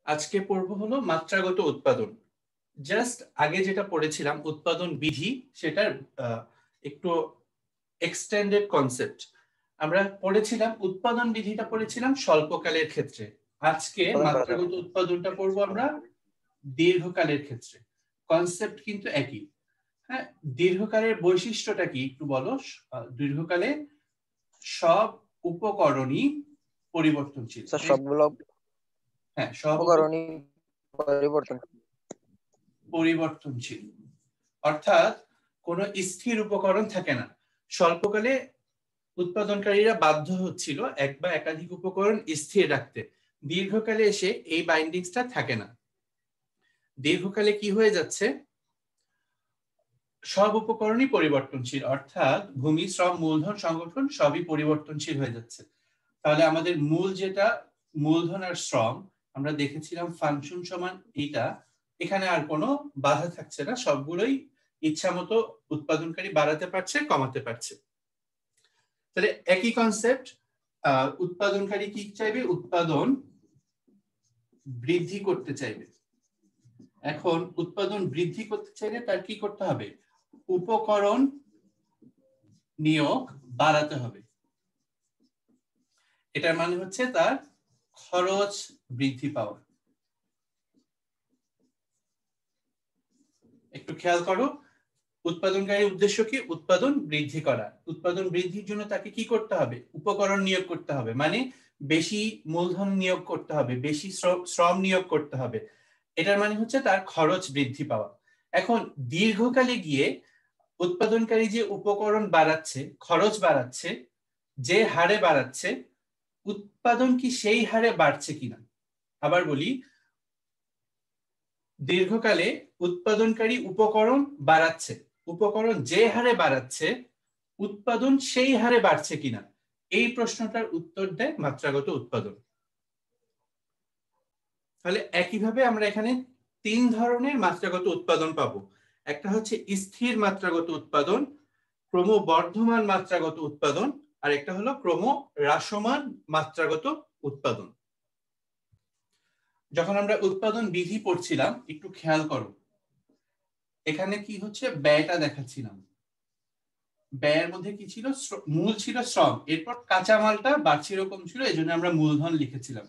আজকে পড়বো হলো মাত্রাগত উৎপাদন। জাস্ট আগে যেটা পড়েছিলাম উৎপাদন বিধি, সেটার একটু এক্সটেন্ডেড কনসেপ্ট। আমরা পড়েছিলাম উৎপাদন বিধিটা পড়েছিলাম স্বল্পকালের ক্ষেত্রে। আজকে মাত্রাগত উৎপাদনটা পড়বো আমরা দীর্ঘকালের ক্ষেত্রে। কনসেপ্ট কিন্তু একই। হ্যাঁ, দীর্ঘকালের বৈশিষ্ট্যটা কি একটু বলো। দীর্ঘকালে সব উপকরণই পরিবর্তনশীল। সবগুলো হ্যাঁ, সব উপকরণই পরিবর্তনশীল, অর্থাৎ কোনো স্থির উপকরণ থাকে না। স্বল্পকালে উৎপাদনকারীরা বাধ্য হচ্ছিল এক বা একাধিক উপকরণ স্থির রাখতে। দীর্ঘকালে এসে এই বাইন্ডিংসটা থাকে না। দীর্ঘকালে কি হয়ে যাচ্ছে, সব উপকরণই পরিবর্তনশীল, অর্থাৎ ভূমি, শ্রম, মূলধন, সংগঠন সবই পরিবর্তনশীল হয়ে যাচ্ছে। তাহলে আমাদের মূল যেটা মূলধন আর শ্রম, আমরা দেখেছিলাম ফাংশন সমান এইটা, এখানে আর কোনো বাধা থাকছে না, সবগুলোই ইচ্ছা মতো উৎপাদনকারী বাড়াতে পারছে, কমাতে পারছে। তাহলে একই কনসেপ্ট, উৎপাদনকারী কি চাইবে, উৎপাদন বৃদ্ধি করতে চাইবে। এখন উৎপাদন বৃদ্ধি করতে চাইলে তার কি করতে হবে, উপকরণ নিয়োগ বাড়াতে হবে। এটার মানে হচ্ছে তার খরচ বৃদ্ধি পাওয়া। একটু খেয়াল করো, উৎপাদনকারীর উদ্দেশ্য কি, উৎপাদন বৃদ্ধি করা। উৎপাদন বৃদ্ধির জন্য তাকে কি করতে হবে, উপকরণ নিয়োগ করতে হবে, মানে বেশি মূলধন নিয়োগ করতে হবে, বেশি শ্রম নিয়োগ করতে হবে। এটার মানে হচ্ছে তার খরচ বৃদ্ধি পাওয়া। এখন দীর্ঘকালে গিয়ে উৎপাদনকারী যে উপকরণ বাড়াচ্ছে, খরচ বাড়াচ্ছে, যে হারে বাড়াচ্ছে, উৎপাদন কি সেই হারে বাড়ছে কিনা। আবার বলি, দীর্ঘকালে উৎপাদনকারী উপকরণ বাড়াচ্ছে, উপকরণ যে হারে বাড়াচ্ছে, উৎপাদন সেই হারে বাড়ছে কিনা। এই প্রশ্নটার উত্তর দেয় মাত্রাগত উৎপাদন। তাহলে একইভাবে আমরা এখানে তিন ধরনের মাত্রাগত উৎপাদন পাবো। একটা হচ্ছে স্থির মাত্রাগত উৎপাদন, ক্রমবর্ধমান মাত্রাগত উৎপাদন, আর একটা হলো ক্রমহ্রাসমান মাত্রাগত উৎপাদন। যখন আমরা উৎপাদন বিধি পড়ছিলাম একটু খেয়াল করো, এখানে কি হচ্ছে, ব্যয়টা দেখাচ্ছিলাম। ব্যয়ের মধ্যে কি ছিল, মূল ছিল শ্রম, এরপর কাঁচামালটা বাড়ছে এরকম ছিল, এই জন্য আমরা মূলধন লিখেছিলাম।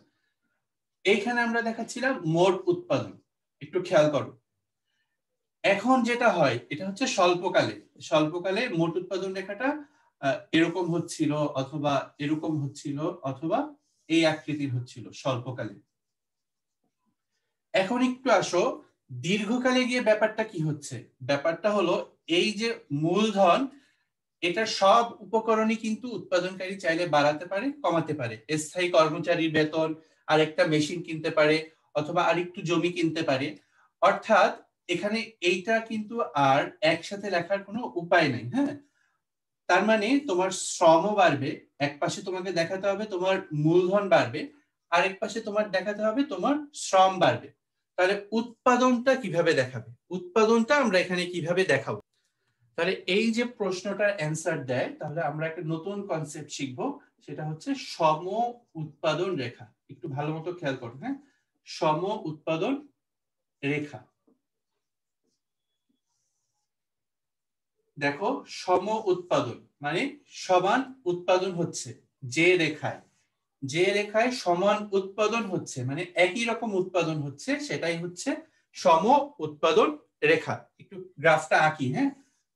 এইখানে আমরা দেখাচ্ছিলাম মোট উৎপাদন। একটু খেয়াল করো, এখন যেটা হয় এটা হচ্ছে স্বল্পকালে। স্বল্পকালে মোট উৎপাদন রেখাটা এরকম হচ্ছিল, অথবা এরকম হচ্ছিল, অথবা এই আকৃতির হচ্ছিল স্বল্পকালে। এখন একটু আসো দীর্ঘকালে গিয়ে ব্যাপারটা কি হচ্ছে। ব্যাপারটা হলো এই যে মূলধন, এটা সব উপকরণই কিন্তু উৎপাদনকারী চাইলে বাড়াতে পারে, কমাতে পারে। স্থায়ী কর্মচারীর বেতন, আরেকটা মেশিন কিনতে পারে, অথবা আরেকটু জমি কিনতে পারে। অর্থাৎ এখানে এইটা কিন্তু আর একসাথে লেখার কোনো উপায় নাই। হ্যাঁ, তার মানে তোমার শ্রমও বাড়বে, এক পাশে তোমাকে দেখাতে হবে তোমার মূলধন বাড়বে, আরেক পাশে তোমার দেখাতে হবে তোমার শ্রম বাড়বে। তাহলে উৎপাদনটা কিভাবে দেখাবে, উৎপাদনটা আমরা এখানে কিভাবে দেখাবো। তাহলে এই যে প্রশ্নটার অ্যান্সার দেয়, তাহলে আমরা একটা নতুন কনসেপ্ট শিখবো, সেটা হচ্ছে সম উৎপাদন রেখা। একটু ভালো মতো খেয়াল করো। হ্যাঁ, সম উৎপাদন রেখা। দেখো, সম উৎপাদন মানে সমান উৎপাদন হচ্ছে, যে রেখায়, যে রেখায় সমান উৎপাদন হচ্ছে, মানে একই রকম উৎপাদন হচ্ছে, সেটাই হচ্ছে সম উৎপাদন রেখা। একটু গ্রাফটা আঁকি। হ্যাঁ,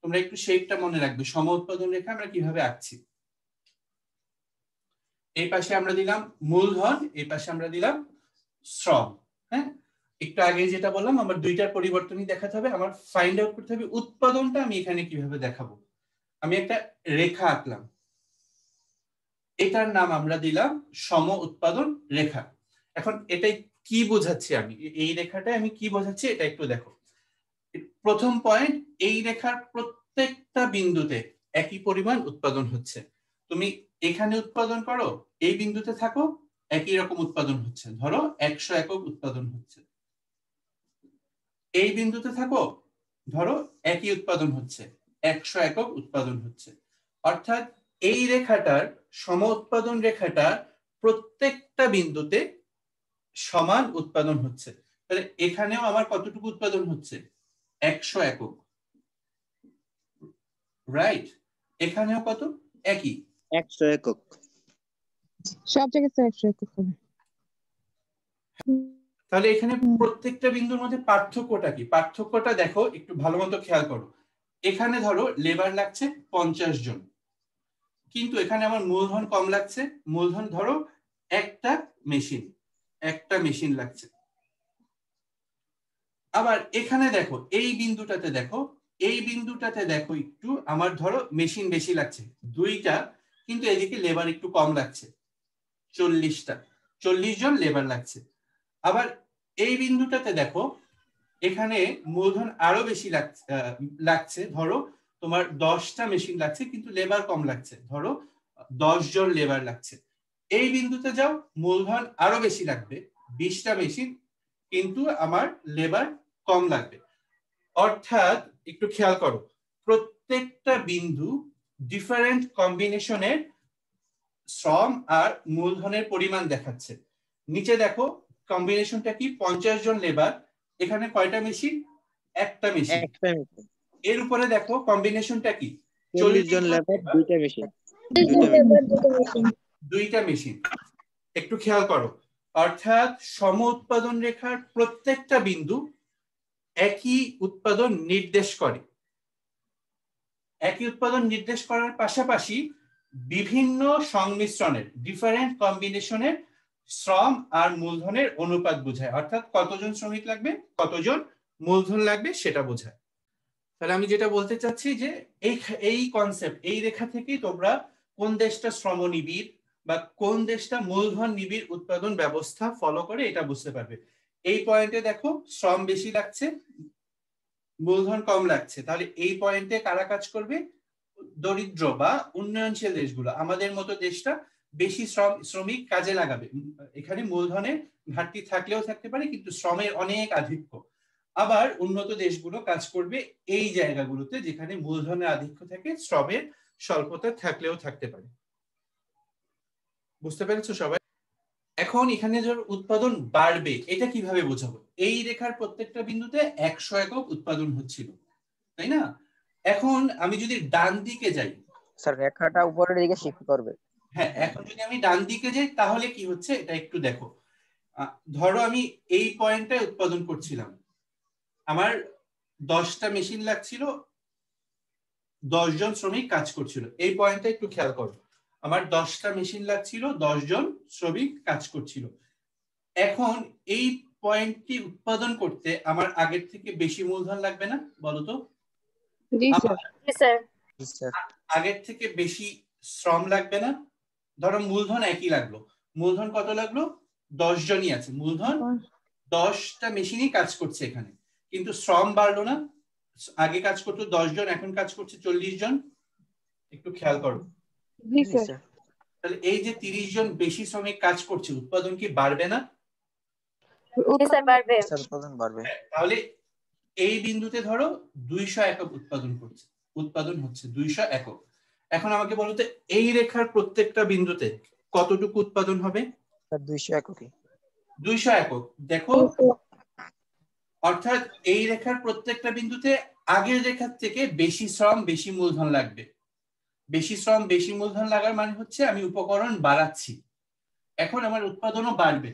তোমরা একটু শেপটা মনে রাখবে, সম উৎপাদন রেখা আমরা কিভাবে আঁকছি। এই পাশে আমরা দিলাম মূলধন, এই পাশে আমরা দিলাম শ্রম। হ্যাঁ, একটু আগে যেটা বললাম, আমার দুইটার পরিবর্তনই দেখাতে হবে, আমার ফাইন্ড আউট করতে হবে উৎপাদনটা আমি এখানে কিভাবে দেখাবো। আমি একটা রেখা আঁকলাম, এটার নাম আমরা দিলাম সম উৎপাদন রেখা। এখন এটাই কি বোঝাচ্ছি আমি, এই রেখাটায় আমি কি বোঝাচ্ছি এটা একটু দেখো। প্রথম পয়েন্ট, এই রেখার প্রত্যেকটা বিন্দুতে একই পরিমাণ উৎপাদন হচ্ছে। তুমি এখানে উৎপাদন করো, এই বিন্দুতে থাকো, একই রকম উৎপাদন হচ্ছে। ধরো 100 একক উৎপাদন হচ্ছে। এই বিন্দুতে থাকো, ধরো একই উৎপাদন হচ্ছে, 100 একক উৎপাদন হচ্ছে। অর্থাৎ এই রেখাটার, সম উৎপাদন রেখাটার প্রত্যেকটা বিন্দুতে সমান উৎপাদন হচ্ছে। তাহলে এখানেও আমার কতটুকু উৎপাদন হচ্ছে? 100 একক, রাইট? এখানেও কত? একই 100 একক। সব জায়গায় 100 একক হবে। তাহলে এখানে প্রত্যেকটা বিন্দুর মধ্যে পার্থক্যটা কি? পার্থক্যটা দেখো, একটু ভালো মতো খেয়াল করো। এখানে ধরো লেবার লাগছে 50 জন, কিন্তু এখানে আমার মূলধন কম লাগছে। মূলধন ধরো একটা মেশিন লাগছে। আবার এখানে দেখো, এই বিন্দুটাতে দেখো একটু আমার ধরো মেশিন বেশি লাগছে, দুইটা, কিন্তু এদিকে লেবার একটু কম লাগছে, 40 জন লেবার লাগছে। আবার এই বিন্দুটাতে দেখো, এখানে মূলধন আরো বেশি লাগছে, ধরো তোমার 10টা মেশিন লাগছে, কিন্তু লেবার কম লাগছে, ধরো 10 জন লেবার লাগছে। এই বিন্দুতে যাও, মূলধন আরো বেশি লাগবে, 20টা মেশিন, কিন্তু আমার লেবার কম লাগবে। অর্থাৎ একটু খেয়াল করো, প্রত্যেকটা বিন্দু ডিফারেন্ট কম্বিনেশনের শ্রম আর মূলধনের পরিমাণ দেখাচ্ছে। নিচে দেখো কম্বিনেশনটা কি, 50 জন লেবার, এখানে কয়টা মেশিন? একটা মেশিন। এর উপরে দেখো কম্বিনেশনটা কি, 40 জন লেবার, দুইটা মেশিন। দুইটা মেশিন। একটু খেয়াল করো, অর্থাৎ সম উৎপাদন রেখার প্রত্যেকটা বিন্দু একই উৎপাদন নির্দেশ করে। একই উৎপাদন নির্দেশ করার পাশাপাশি বিভিন্ন সংমিশ্রণের, ডিফারেন্ট কম্বিনেশনের শ্রম আর মূলধনের অনুপাত বোঝায়। অর্থাৎ কতজন শ্রমিক লাগবে, কতজন মূলধন লাগবে সেটা বোঝায়। তাহলে আমি যেটা বলতে চাচ্ছি যে এই কনসেপ্ট, এই রেখা থেকেই তোমরা কোন দেশটা শ্রম নিবিড় বা কোন দেশটা মূলধন নিবিড় উৎপাদন ব্যবস্থা ফলো করে এটা বুঝতে পারবে। এই পয়েন্টে দেখো শ্রম বেশি লাগছে, মূলধন কম লাগছে, তাহলে এই পয়েন্টে কারা কাজ করবে? দরিদ্র বা উন্নয়নশীল দেশগুলো। আমাদের মতো দেশটা বেশি শ্রমিক কাজে লাগাবে। এখানে মূলধনের ঘাটতি থাকলেও থাকতে পারে, কিন্তু শ্রমের অনেক আধিক্য। আবার উন্নত দেশগুলো কাজ করবে এই জায়গাগুলোতে যেখানে মূলধনের আধিক্য থাকে, শ্রমের স্বল্পতা থাকলেও থাকতে পারে। বুঝতে পেরেছো সবাই? এখন এখানে যে উৎপাদন বাড়বে এটা কিভাবে বোঝাবো? এই রেখার প্রত্যেকটা বিন্দুতে 100 একক উৎপাদন হচ্ছিল, তাই না? এখন আমি যদি ডান দিকে যাই, স্যার রেখাটা উপরের দিকে শিফট করবে। হ্যাঁ, এখন যদি আমি ডান দিকে যাই তাহলে কি হচ্ছে এটা একটু দেখো। ধরো আমি এই পয়েন্টে উৎপাদন করছিলাম, আমার 10টা মেশিন লাগছিল, 10 জন শ্রমিক কাজ করছিল। এই পয়েন্টটা একটু খেয়াল করো, আমার 10টা মেশিন লাগছিল, 10 জন শ্রমিক কাজ করছিল। এখন এই পয়েন্টটি উৎপাদন করতে আমার আগের থেকে বেশি মূলধন লাগবে না, বলো তো? জি স্যার। আগের থেকে বেশি শ্রম লাগবে না? ধরো মূলধন একই লাগলো, মূলধন কত লাগলো? 10 জনই আছে, মূলধন 10টা মেশিনই কাজ করছে এখানে, কিন্তু শ্রম বাড়লো না। আগে কাজ করতো 10 জন, এখন কাজ করছে 40 জন। একটু খেয়াল করো। জি স্যার। তাহলে এই যে 30 জন বেশি শ্রমিক কাজ করছে, উৎপাদন কি বাড়বে না? স্যার বাড়বে। স্যার উৎপাদন বাড়বে। তাহলে এই বিন্দুতে ধরো 200 একক উৎপাদন হচ্ছে 200 একক। এখন আমাকে বলো তো, এই রেখার প্রত্যেকটা বিন্দুতে কতটুকু উৎপাদন হবে? স্যার 200 এককই। 200 একক। দেখো, অর্থাৎ এই রেখার প্রত্যেকটা বিন্দুতে আগের রেখার থেকে বেশি শ্রম বেশি মূলধন লাগবে। বেশি শ্রম বেশি মূলধন লাগার মানে হচ্ছে আমি উপকরণ বাড়াচ্ছি, এখন আমার উৎপাদনও বাড়বে।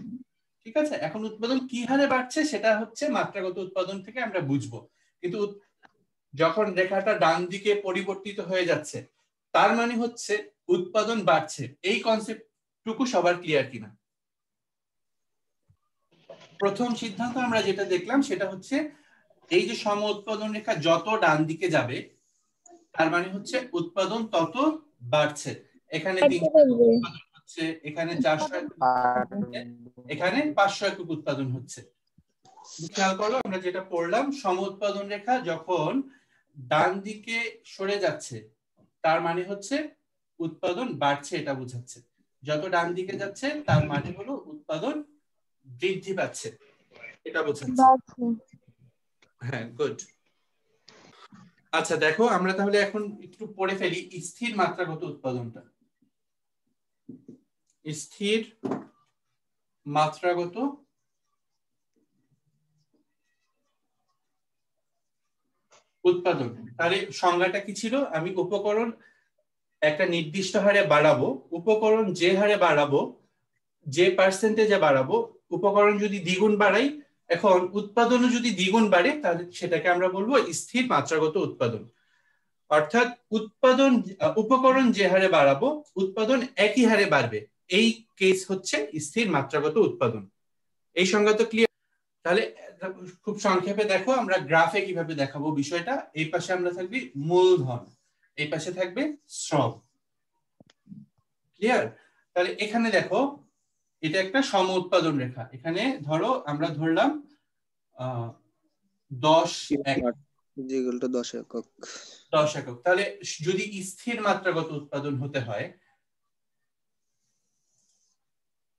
ঠিক আছে, এখন উৎপাদন কি হারে বাড়ছে সেটা হচ্ছে মাত্রাগত উৎপাদন থেকে আমরা বুঝবো। কিন্তু যখন রেখাটা ডান দিকে পরিবর্তিত হয়ে যাচ্ছে তার মানে হচ্ছে উৎপাদন বাড়ছে। এই কনসেপ্টটুকু সবার ক্লিয়ার কিনা? প্রথম সিদ্ধান্ত আমরা যেটা দেখলাম সেটা হচ্ছে এই যে সম উৎপাদন রেখা যত ডান দিকে যাবে তার মানে হচ্ছে উৎপাদন তত বাড়ছে। এখানে 300 উৎপাদন হচ্ছে, এখানে 400 এখানে 500 একক উৎপাদন হচ্ছে। খেয়াল করো আমরা যেটা পড়লাম, সম উৎপাদন রেখা যখন ডান দিকে সরে যাচ্ছে তার মানে হচ্ছে উৎপাদন বাড়ছে, এটা বোঝাচ্ছে। যত ডান দিকে যাচ্ছে তার মানে হলো উৎপাদন বৃদ্ধি পাচ্ছে, এটা বোঝাচ্ছে। হ্যাঁ, গুড। আচ্ছা দেখো, আমরা তাহলে এখন একটু পড়ে ফেলি স্থির মাত্রাগত উৎপাদনটা। স্থির মাত্রাগত উৎপাদন, তাহলে সংজ্ঞাটা কি ছিল? আমি উপকরণ একটা নির্দিষ্ট হারে বাড়াবো, উপকরণ যে হারে বাড়াবো, যে পার্সেন্টেজে বাড়াবো, উপকরণ যদি দ্বিগুণ বাড়াই, এখন উৎপাদনও যদি দ্বিগুণ বাড়ে, তাহলে সেটাকে আমরা বলবো স্থির মাত্রাগত উৎপাদন। অর্থাৎ উৎপাদন উপকরণ যে হারে বাড়াবো, উৎপাদন একই হারে বাড়বে, এই কেস হচ্ছে স্থির মাত্রাগত উৎপাদন। এই সংজ্ঞা তো ক্লিয়ার? তাহলে খুব সংক্ষেপে দেখো আমরা গ্রাফে কিভাবে দেখাবো বিষয়টা। এই পাশে আমরা থাকবি মূলধন, এই পাশে থাকবে শ্রম। ক্লিয়ার? তাহলে এখানে দেখো এটা একটা সম উৎপাদন রেখা। এখানে ধরো আমরা ধরলাম 10 একক, 10 একক। 10 একক। তাহলে যদি স্থির মাত্রাগত উৎপাদন হতে হয়,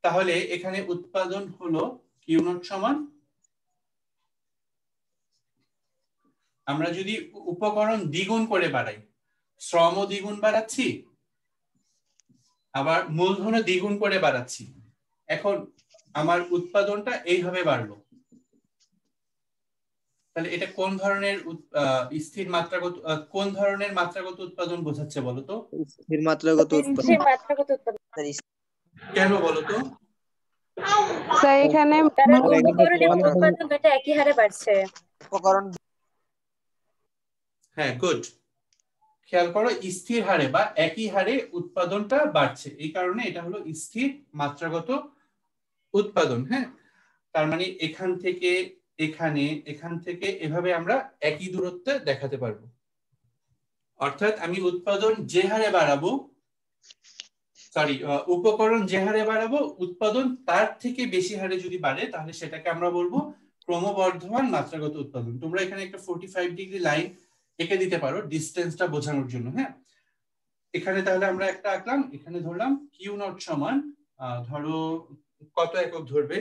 তাহলে এখানে উৎপাদন হলো কিউ নট সমান, আমরা যদি উপকরণ দ্বিগুণ করে বাড়াই, শ্রমও দ্বিগুণ বাড়াচ্ছি, আবার মূলধনও দ্বিগুণ করে বাড়াচ্ছি, এখন আমার উৎপাদনটা এইভাবে বাড়লো। তাহলে এটা কোন ধরনের স্থির মাত্রাগত, কোন ধরনের মাত্রাগত উৎপাদন বোঝাচ্ছে বলতো? স্থির মাত্রাগত উৎপাদন। স্থির মাত্রাগত উৎপাদন। কেন বলতো? স্যার এখানে কারণ উপকরণ এবং উৎপাদন দুটো একই হারে বাড়ছে। উপকরণ, হ্যাঁ, গুড। খেয়াল করো, স্থির হারে বা একই হারে উৎপাদনটা বাড়ছে, এই কারণে এটা হলো স্থির মাত্রাগত উৎপাদন। হ্যাঁ, তার মানে এখান থেকে এখানে, এখান থেকে এভাবে আমরা একই দূরত্বে দেখাতে পারবো। অর্থাৎ আমি উৎপাদন যে হারে বাড়াবো, সরি, উপকরণ যে হারে বাড়াবো, উৎপাদন তার থেকে বেশি হারে যদি বাড়ে, তাহলে সেটাকে আমরা বলবো ক্রমবর্ধমান মাত্রাগত উৎপাদন। তোমরা এখানে একটা 45 ডিগ্রি লাইন এঁকে দিতে পারো ডিসটেন্সটা বোঝানোর জন্য। হ্যাঁ, এখানে তাহলে আমরা একটা আঁকলাম, এখানে ধরলাম কিউ নট সমান, ধরো কত একক ধরবে?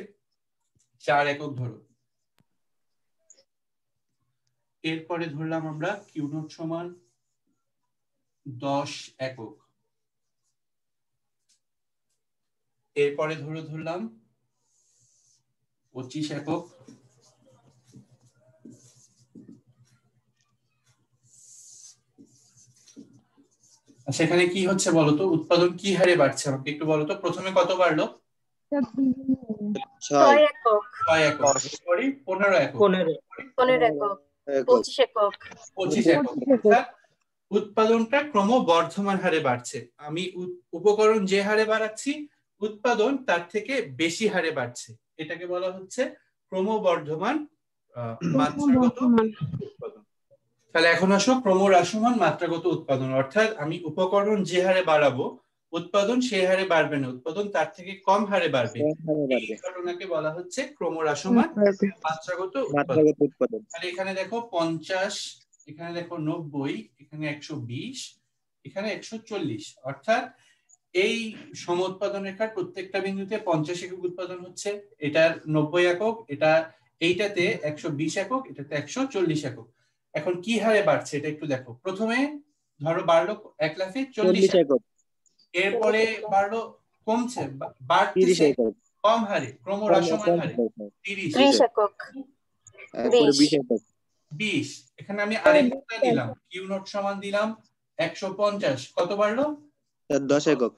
4 একক ধরো। এরপরে ধরলাম আমরা কিউ নট সমান 10 একক। এরপরে ধরলাম 25 একক। সেখানে কি হচ্ছে বলতো? উৎপাদন কি হারে বাড়ছে আমাকে একটু বলতো। প্রথমে কত বাড়লো? 6 একক। 6 একক। এরপরে 15 একক। 15 একক। 25 একক। 25 একক। অর্থাৎ উৎপাদনটা ক্রমবর্ধমান হারে বাড়ছে। আমি উপকরণ যে হারে বাড়াচ্ছি, উৎপাদন তার থেকে বেশি হারে বাড়ছে, এটাকে বলা হচ্ছে ক্রমবর্ধমান মাত্রাগত উৎপাদন। তাহলে এখন আসো ক্রমহ্রাসমান মাত্রাগত উৎপাদন। অর্থাৎ আমি উপকরণ যে হারে বাড়াবো, উৎপাদন সেই হারে বাড়বে না, উৎপাদন তার থেকে কম হারে বাড়বে। এই ঘটনাকে বলা হচ্ছে ক্রমহ্রাসমান মাত্রাগত উৎপাদন। তাহলে এখানে দেখো 50, এখানে দেখো 90, এখানে 120, এখানে 140। অর্থাৎ এই সম উৎপাদন রেখার প্রত্যেকটা বিন্দুতে 50 একক উৎপাদন হচ্ছে, এটার 90 একক, এটা এইটাতে 120 একক, এটাতে 140 একক। এখন কি হারে বাড়ছে এটা একটু দেখো। প্রথমে ধরো বাড়লো এক লাফে 40 একক, এরপরে বাড়লো, কমছে, বাড়তেছে কম হারে, ক্রমহ্রাসমান হারে 30 একক, 20। এখানে আমি আরেকটা দিলাম, কিউ নট সমান দিলাম 150। কত বাড়লো? 10 একক।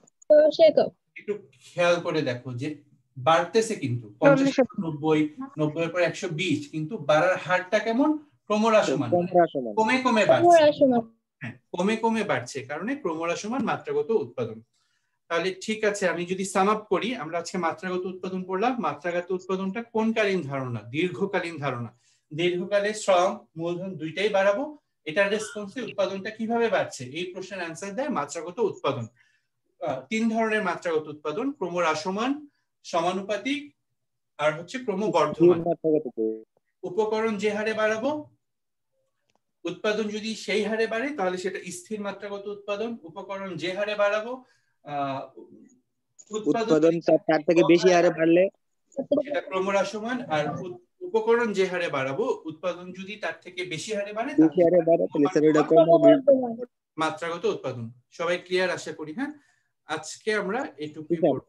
একটু খেয়াল করে দেখো যে বাড়তেছে কিন্তু 50, 90, 90 এর পর 120, কিন্তু বাড়ার হারটা কেমন? ক্রমহ্রাসমান, কমে কমে বাড়ছে। হ্যাঁ, কমে কমে বাড়ছে, কারণে ক্রমহ্রাসমান মাত্রাগত উৎপাদন। তাহলে ঠিক আছে, আমি যদি সাম আপ করি, আমরা আজকে মাত্রাগত উৎপাদন পড়লাম। মাত্রাগত উৎপাদনটা কোনকালীন ধারণা? দীর্ঘকালীন ধারণা। দীর্ঘকালে শ্রম মূলধন দুইটাই বাড়াবো, এটার রেসপন্সে উৎপাদনটা কিভাবে বাড়ছে, এই প্রশ্নের অ্যান্সার দেয় মাত্রাগত উৎপাদন। 3 ধরনের মাত্রাগত উৎপাদন: ক্রমহ্রাসমান, সমানুপাতিক, আর হচ্ছে ক্রমবর্ধমান। উপকরণ যে হারে বাড়াবো, উৎপাদন যদি সেই হারে বাড়ে, তাহলে সেটা স্থির মাত্রাগত উৎপাদন। উপকরণ যে হারে বাড়াবো, উৎপাদন তার থেকে বেশি হারে বাড়লে সেটা ক্রমহ্রাসমান। আর উপকরণ যে হারে বাড়াবো, উৎপাদন যদি তার থেকে বেশি হারে বাড়ে, মাত্রাগত উৎপাদন। সবাই ক্লিয়ার আশা করি? হ্যাঁ, আজকে আমরা এটুকুই পড়ব।